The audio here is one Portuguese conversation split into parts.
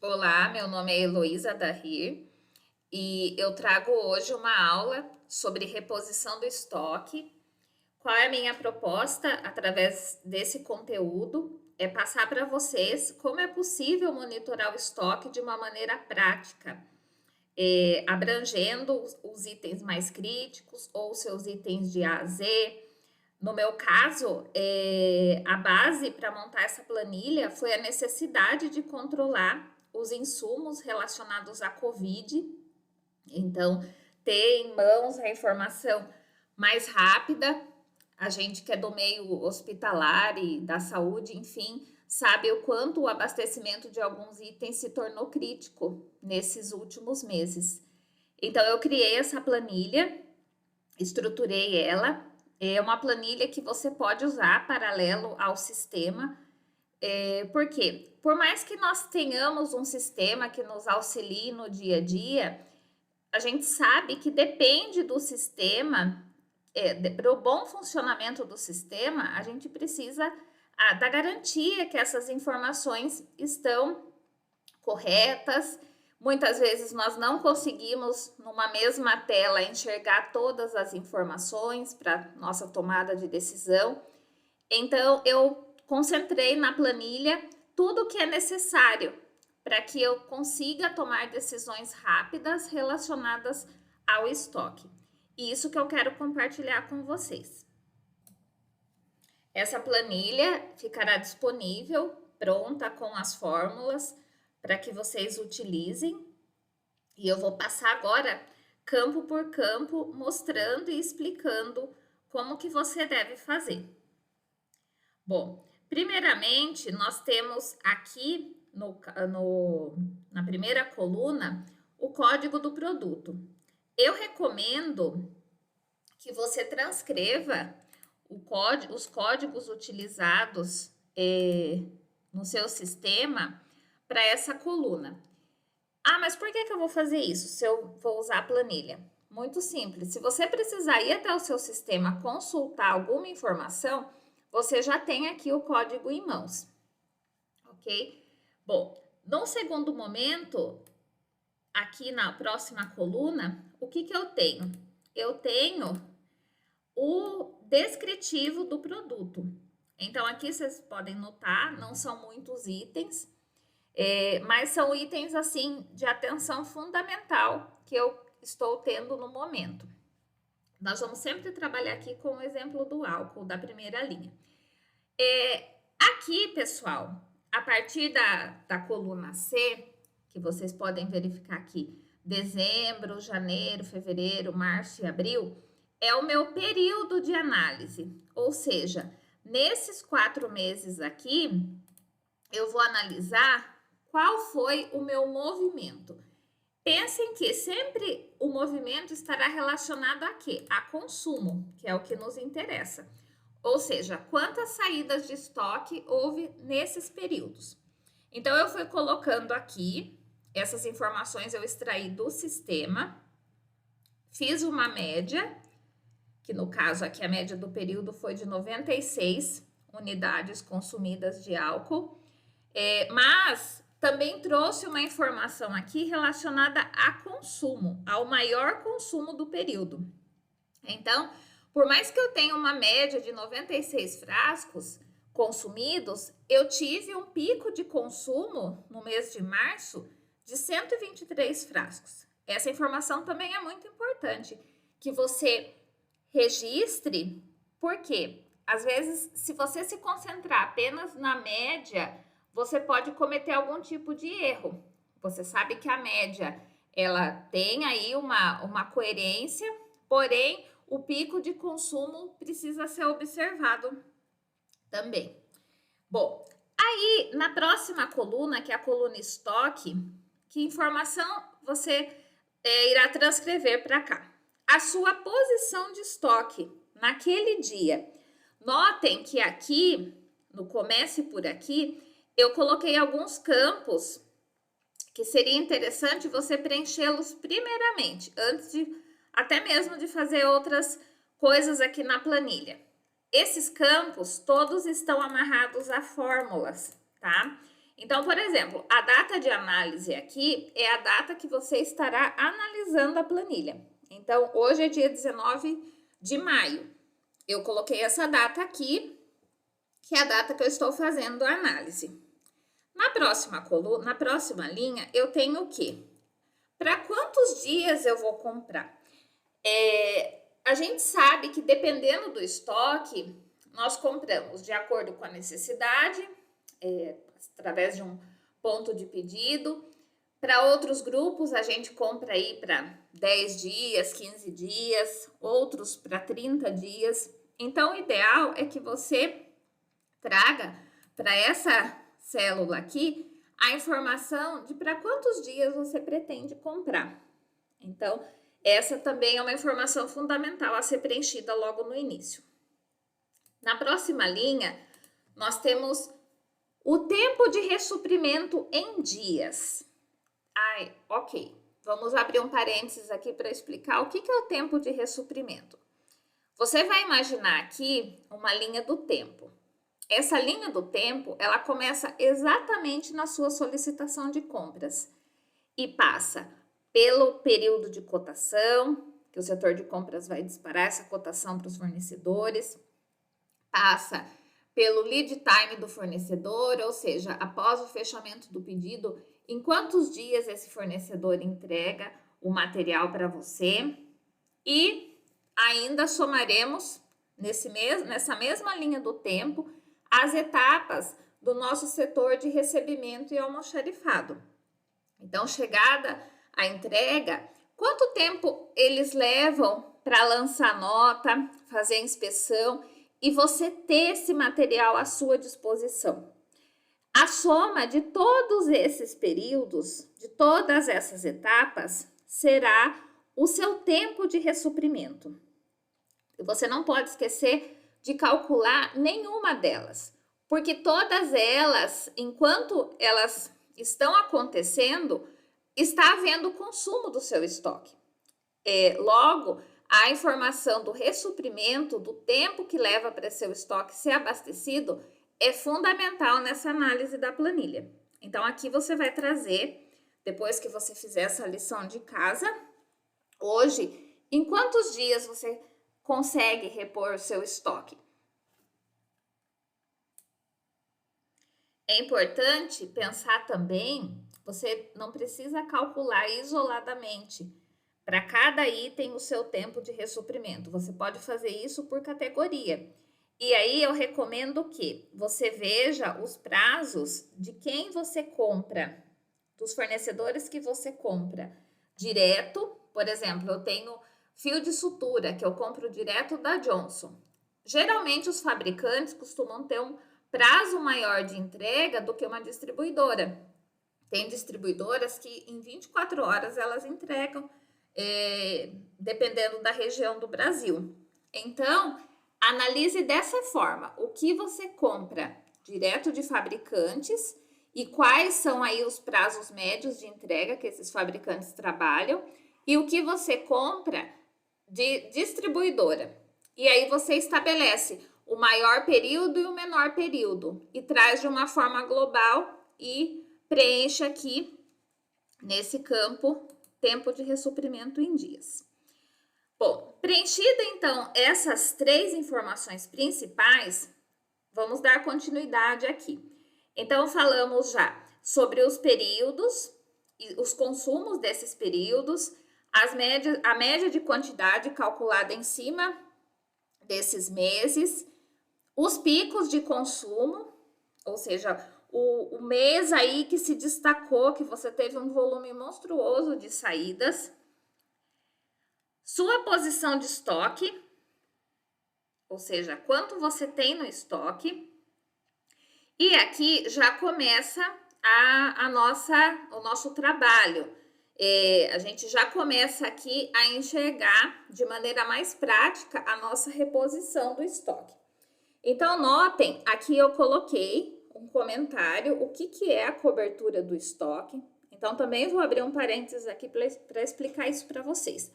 Olá, meu nome é Heloísa Dahir e eu trago hoje uma aula sobre reposição do estoque. Qual é a minha proposta através desse conteúdo? É passar para vocês como é possível monitorar o estoque de uma maneira prática, abrangendo os itens mais críticos ou seus itens de A a Z. No meu caso, a base para montar essa planilha foi a necessidade de controlar os insumos relacionados à Covid. Então, ter em mãos a informação mais rápida, a gente que é do meio hospitalar e da saúde, enfim, sabe o quanto o abastecimento de alguns itens se tornou crítico nesses últimos meses. Então, eu criei essa planilha, estruturei ela. É uma planilha que você pode usar paralelo ao sistema. Por quê? Por mais que nós tenhamos um sistema que nos auxilie no dia a dia, a gente sabe que depende do sistema, para o bom funcionamento do sistema, a gente precisa da garantia que essas informações estão corretas. Muitas vezes nós não conseguimos, numa mesma tela, enxergar todas as informações para nossa tomada de decisão. Então, eu concentrei na planilha tudo o que é necessário para que eu consiga tomar decisões rápidas relacionadas ao estoque. E isso que eu quero compartilhar com vocês. Essa planilha ficará disponível, pronta com as fórmulas para que vocês utilizem. E eu vou passar agora campo por campo, mostrando e explicando como que você deve fazer. Bom, primeiramente, nós temos aqui na primeira coluna o código do produto. Eu recomendo que você transcreva os códigos utilizados no seu sistema para essa coluna. Ah, mas por que eu vou fazer isso se eu vou usar a planilha? Muito simples. Se você precisar ir até o seu sistema consultar alguma informação, você já tem aqui o código em mãos, ok? Bom, no segundo momento, aqui na próxima coluna, o que eu tenho? Eu tenho o descritivo do produto. Então, aqui vocês podem notar, não são muitos itens, mas são itens, assim, de atenção fundamental que eu estou tendo no momento. Nós vamos sempre trabalhar aqui com o exemplo do álcool, da primeira linha. Aqui, pessoal, a partir da coluna C, que vocês podem verificar aqui, dezembro, janeiro, fevereiro, março e abril, é o meu período de análise. Ou seja, nesses 4 meses aqui, eu vou analisar qual foi o meu movimento. Pensem que sempre o movimento estará relacionado a quê? A consumo, que é o que nos interessa. Ou seja, quantas saídas de estoque houve nesses períodos. Então, eu fui colocando aqui, essas informações eu extraí do sistema, fiz uma média, que no caso aqui a média do período foi de 96 unidades consumidas de álcool, mas também trouxe uma informação aqui relacionada a consumo, ao maior consumo do período. Então, por mais que eu tenha uma média de 96 frascos consumidos, eu tive um pico de consumo no mês de março de 123 frascos. Essa informação também é muito importante que você registre, porque às vezes, se você se concentrar apenas na média, você pode cometer algum tipo de erro. Você sabe que a média, ela tem aí uma coerência, porém, o pico de consumo precisa ser observado também. Bom, aí na próxima coluna, que é a coluna estoque, que informação você irá transcrever para cá? A sua posição de estoque naquele dia. Notem que aqui, no comece por aqui, eu coloquei alguns campos que seria interessante você preenchê-los primeiramente, antes de até mesmo de fazer outras coisas aqui na planilha. Esses campos todos estão amarrados a fórmulas, tá? Então, por exemplo, a data de análise aqui é a data que você estará analisando a planilha. Então, hoje é dia 19 de maio. Eu coloquei essa data aqui, que é a data que eu estou fazendo a análise. Na próxima coluna, na próxima linha, eu tenho o quê? Para quantos dias eu vou comprar? A gente sabe que dependendo do estoque, nós compramos de acordo com a necessidade, através de um ponto de pedido. Para outros grupos, a gente compra aí para 10 dias, 15 dias, outros para 30 dias. Então, o ideal é que você traga para essa célula aqui a informação de para quantos dias você pretende comprar. Então, essa também é uma informação fundamental a ser preenchida logo no início. Na próxima linha, nós temos o tempo de ressuprimento em dias. Ok. Vamos abrir um parênteses aqui para explicar o que é o tempo de ressuprimento. Você vai imaginar aqui uma linha do tempo. Essa linha do tempo, ela começa exatamente na sua solicitação de compras e passa pelo período de cotação, que o setor de compras vai disparar essa cotação para os fornecedores, passa pelo lead time do fornecedor, ou seja, após o fechamento do pedido, em quantos dias esse fornecedor entrega o material para você, e ainda somaremos nessa mesma linha do tempo as etapas do nosso setor de recebimento e almoxarifado. Então, chegada a entrega, quanto tempo eles levam para lançar nota, fazer a inspeção e você ter esse material à sua disposição? A soma de todos esses períodos, de todas essas etapas, será o seu tempo de ressuprimento. E você não pode esquecer de calcular nenhuma delas, porque todas elas, enquanto elas estão acontecendo, está havendo consumo do seu estoque. Logo, a informação do ressuprimento, do tempo que leva para seu estoque ser abastecido, é fundamental nessa análise da planilha. Então, aqui você vai trazer, depois que você fizer essa lição de casa, hoje, em quantos dias você consegue repor o seu estoque? É importante pensar também, você não precisa calcular isoladamente para cada item o seu tempo de ressuprimento. Você pode fazer isso por categoria. E aí eu recomendo que você veja os prazos de quem você compra, dos fornecedores que você compra direto. Por exemplo, eu tenho fio de sutura que eu compro direto da Johnson. Geralmente os fabricantes costumam ter um prazo maior de entrega do que uma distribuidora. Tem distribuidoras que em 24 horas elas entregam, dependendo da região do Brasil. Então, analise dessa forma o que você compra direto de fabricantes e quais são aí os prazos médios de entrega que esses fabricantes trabalham e o que você compra de distribuidora. E aí você estabelece o maior período e o menor período e traz de uma forma global e preenche aqui nesse campo tempo de ressuprimento em dias. Bom, preenchida então essas 3 informações principais, vamos dar continuidade aqui. Então, falamos já sobre os períodos e os consumos desses períodos, a média de quantidade calculada em cima desses meses, os picos de consumo, ou seja, o mês aí que se destacou, que você teve um volume monstruoso de saídas, sua posição de estoque, ou seja, quanto você tem no estoque, e aqui já começa o nosso trabalho. A gente já começa aqui a enxergar de maneira mais prática a nossa reposição do estoque. Então, notem, aqui eu coloquei um comentário, o que é a cobertura do estoque. Então, também vou abrir um parênteses aqui para explicar isso para vocês.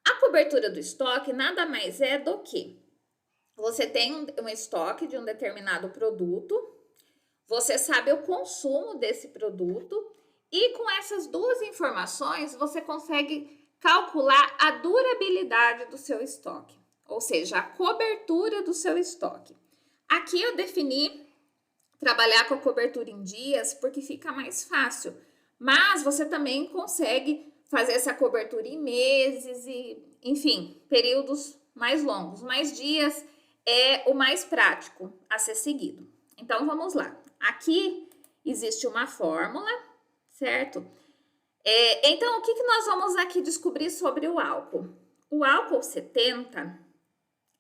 A cobertura do estoque nada mais é do que você tem um estoque de um determinado produto, você sabe o consumo desse produto e com essas duas informações você consegue calcular a durabilidade do seu estoque, ou seja, a cobertura do seu estoque. Aqui eu defini trabalhar com a cobertura em dias porque fica mais fácil, mas você também consegue fazer essa cobertura em meses e, enfim, períodos mais longos, mas dias é o mais prático a ser seguido. Então, vamos lá. Aqui existe uma fórmula, certo? Então, o que nós vamos aqui descobrir sobre o álcool? O álcool 70,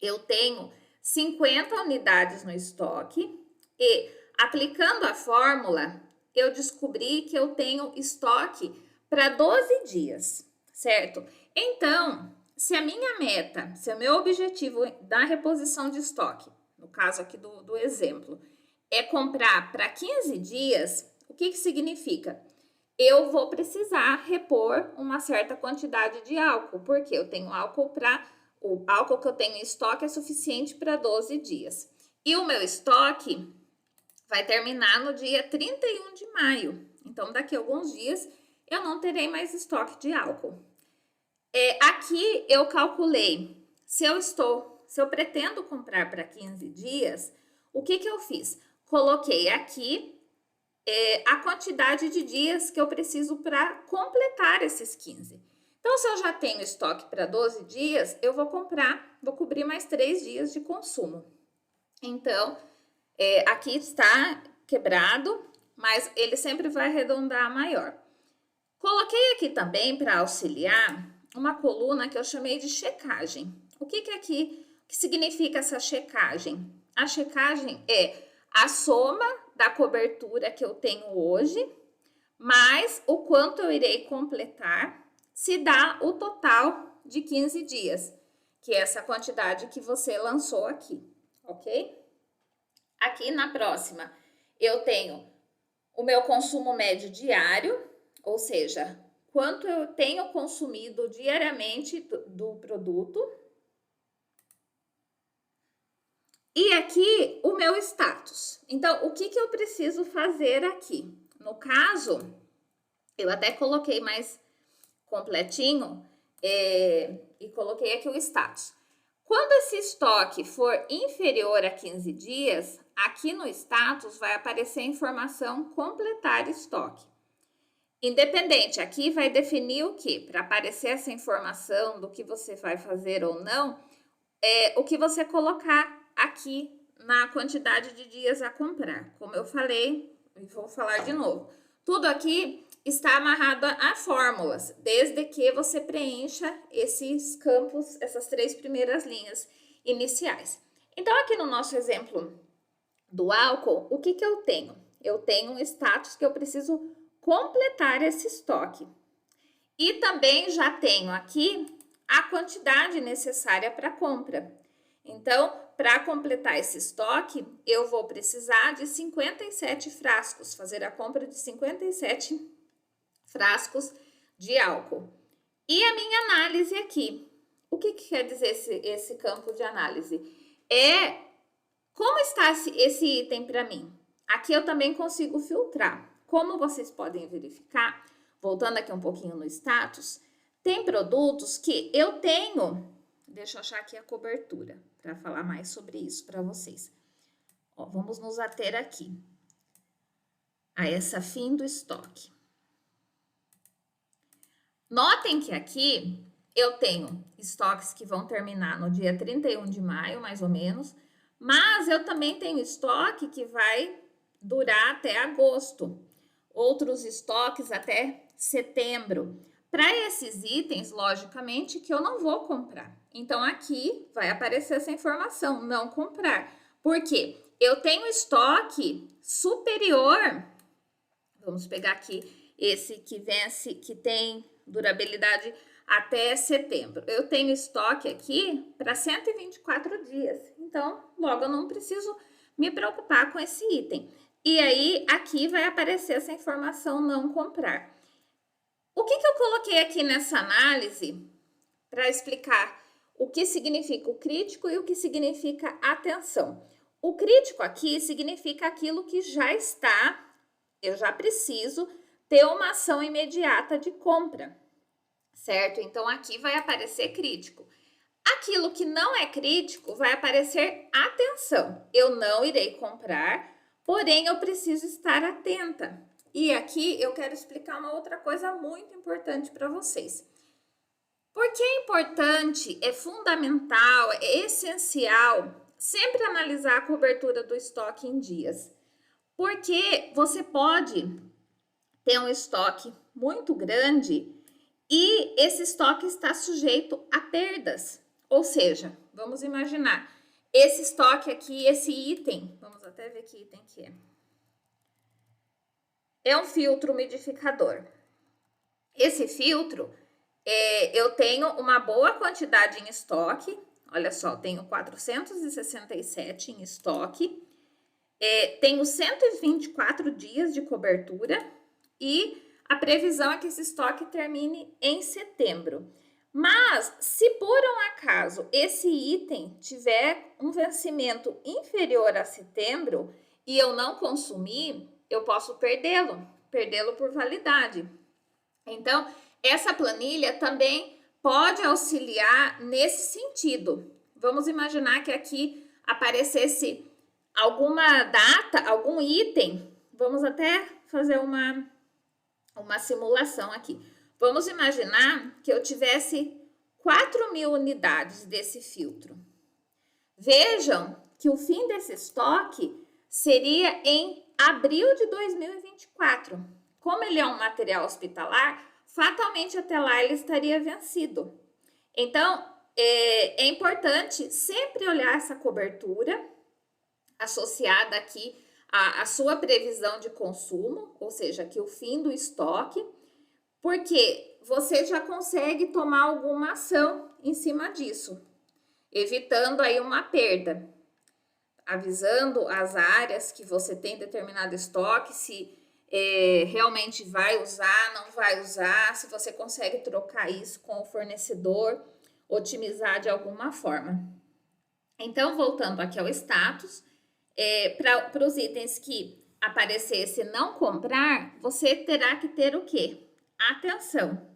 eu tenho 50 unidades no estoque e, aplicando a fórmula, eu descobri que eu tenho estoque para 12 dias, certo? Então, se a minha meta, se o meu objetivo da reposição de estoque, no caso aqui do exemplo, é comprar para 15 dias, o que significa? Eu vou precisar repor uma certa quantidade de álcool, porque eu tenho álcool o álcool que eu tenho em estoque é suficiente para 12 dias. E o meu estoque vai terminar no dia 31 de maio. Então, daqui a alguns dias, eu não terei mais estoque de álcool. Aqui eu calculei, se eu pretendo comprar para 15 dias, o que eu fiz? Coloquei aqui a quantidade de dias que eu preciso para completar esses 15. Então, se eu já tenho estoque para 12 dias, eu vou cobrir mais 3 dias de consumo. Então, aqui está quebrado, mas ele sempre vai arredondar a maior. Coloquei aqui também para auxiliar uma coluna que eu chamei de checagem. O que significa essa checagem? A checagem é a soma da cobertura que eu tenho hoje, mais o quanto eu irei completar, se dá o total de 15 dias, que é essa quantidade que você lançou aqui, ok? Aqui na próxima, eu tenho o meu consumo médio diário, ou seja, quanto eu tenho consumido diariamente do produto. E aqui o meu status. Então, o que eu preciso fazer aqui? No caso, eu até coloquei mais completinho e coloquei aqui o status. Quando esse estoque for inferior a 15 dias, aqui no status vai aparecer a informação completar estoque. Independente, aqui vai definir o que? Para aparecer essa informação do que você vai fazer ou não, o que você colocar aqui na quantidade de dias a comprar. Como eu falei, e vou falar de novo, tudo aqui está amarrado a fórmulas, desde que você preencha esses campos, essas 3 primeiras linhas iniciais. Então, aqui no nosso exemplo do álcool, o que eu tenho? Eu tenho um status que eu preciso completar esse estoque. E também já tenho aqui a quantidade necessária para compra. Então, para completar esse estoque, eu vou precisar de 57 frascos, fazer a compra de 57 frascos de álcool. E a minha análise aqui, o que quer dizer esse campo de análise? Como está esse item para mim? Aqui eu também consigo filtrar. Como vocês podem verificar, voltando aqui um pouquinho no status, tem produtos que eu tenho. Deixa eu achar aqui a cobertura para falar mais sobre isso para vocês. Ó, vamos nos ater aqui a essa fim do estoque. Notem que aqui eu tenho estoques que vão terminar no dia 31 de maio, mais ou menos, mas eu também tenho estoque que vai durar até agosto. Outros estoques até setembro. Para esses itens, logicamente, que eu não vou comprar. Então, aqui vai aparecer essa informação, não comprar. Por quê? Eu tenho estoque superior. Vamos pegar aqui esse que vence, que tem durabilidade até setembro. Eu tenho estoque aqui para 124 dias. Então, logo eu não preciso me preocupar com esse item. E aí, aqui vai aparecer essa informação não comprar. O que eu coloquei aqui nessa análise para explicar o que significa o crítico e o que significa atenção? O crítico aqui significa aquilo que já está, eu já preciso ter uma ação imediata de compra, certo? Então, aqui vai aparecer crítico. Aquilo que não é crítico vai aparecer atenção. Eu não irei comprar, porém eu preciso estar atenta. E aqui eu quero explicar uma outra coisa muito importante para vocês. Porque é importante, é fundamental, é essencial sempre analisar a cobertura do estoque em dias. Porque você pode ter um estoque muito grande e esse estoque está sujeito a perdas. Ou seja, vamos imaginar, esse estoque aqui, esse item, vamos até ver que item que é. É um filtro umidificador. Esse filtro, eu tenho uma boa quantidade em estoque. Olha só, tenho 467 em estoque. Tenho 124 dias de cobertura e a previsão é que esse estoque termine em setembro. Mas, se por um acaso esse item tiver um vencimento inferior a setembro e eu não consumir, eu posso perdê-lo por validade. Então, essa planilha também pode auxiliar nesse sentido. Vamos imaginar que aqui aparecesse alguma data, algum item. Vamos até fazer uma simulação aqui. Vamos imaginar que eu tivesse 4.000 unidades desse filtro. Vejam que o fim desse estoque seria em abril de 2024. Como ele é um material hospitalar, fatalmente até lá ele estaria vencido. Então, é importante sempre olhar essa cobertura associada aqui à sua previsão de consumo, ou seja, aqui o fim do estoque, porque você já consegue tomar alguma ação em cima disso, evitando aí uma perda, avisando as áreas que você tem determinado estoque, se realmente vai usar, não vai usar, se você consegue trocar isso com o fornecedor, otimizar de alguma forma. Então, voltando aqui ao status, para os itens que aparecesse não comprar, você terá que ter o quê? Atenção.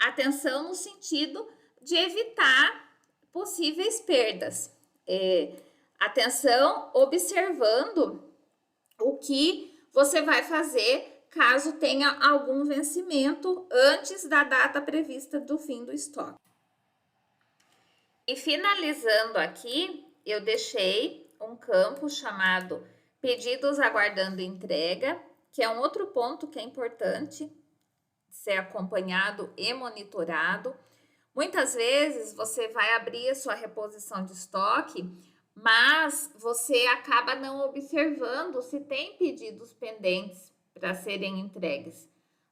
Atenção no sentido de evitar possíveis perdas. Atenção observando o que você vai fazer caso tenha algum vencimento antes da data prevista do fim do estoque. E finalizando aqui, eu deixei um campo chamado pedidos aguardando entrega, que é um outro ponto que é importante ser acompanhado e monitorado. Muitas vezes você vai abrir a sua reposição de estoque, mas você acaba não observando se tem pedidos pendentes para serem entregues.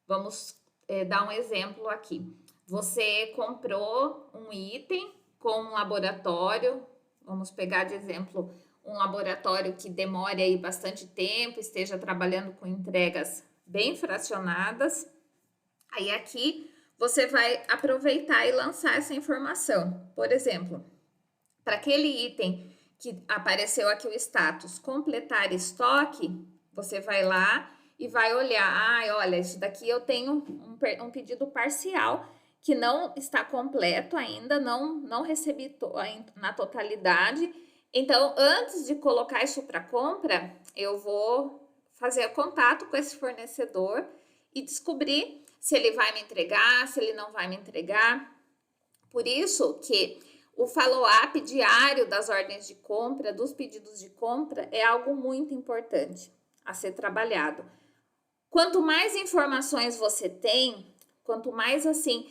Vamos dar um exemplo aqui. Você comprou um item com um laboratório, vamos pegar de exemplo um laboratório que demore aí bastante tempo, esteja trabalhando com entregas bem fracionadas. Aí aqui você vai aproveitar e lançar essa informação. Por exemplo, para aquele item que apareceu aqui o status completar estoque, você vai lá e vai olhar, olha, isso daqui eu tenho um pedido parcial que não está completo ainda, não recebi na totalidade. Então, antes de colocar isso para compra, eu vou fazer contato com esse fornecedor e descobrir se ele vai me entregar, se ele não vai me entregar. Por isso que o follow-up diário das ordens de compra, dos pedidos de compra, é algo muito importante a ser trabalhado. Quanto mais informações você tem, quanto mais assim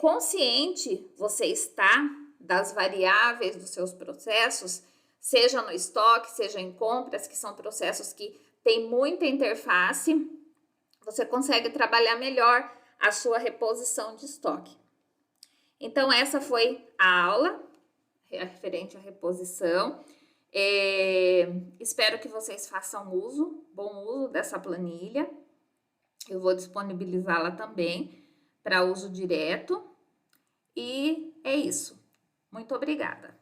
consciente você está das variáveis dos seus processos, seja no estoque, seja em compras, que são processos que têm muita interface, você consegue trabalhar melhor a sua reposição de estoque. Então, essa foi a aula referente à reposição. Espero que vocês façam bom uso dessa planilha. Eu vou disponibilizá-la também para uso direto. E é isso. Muito obrigada.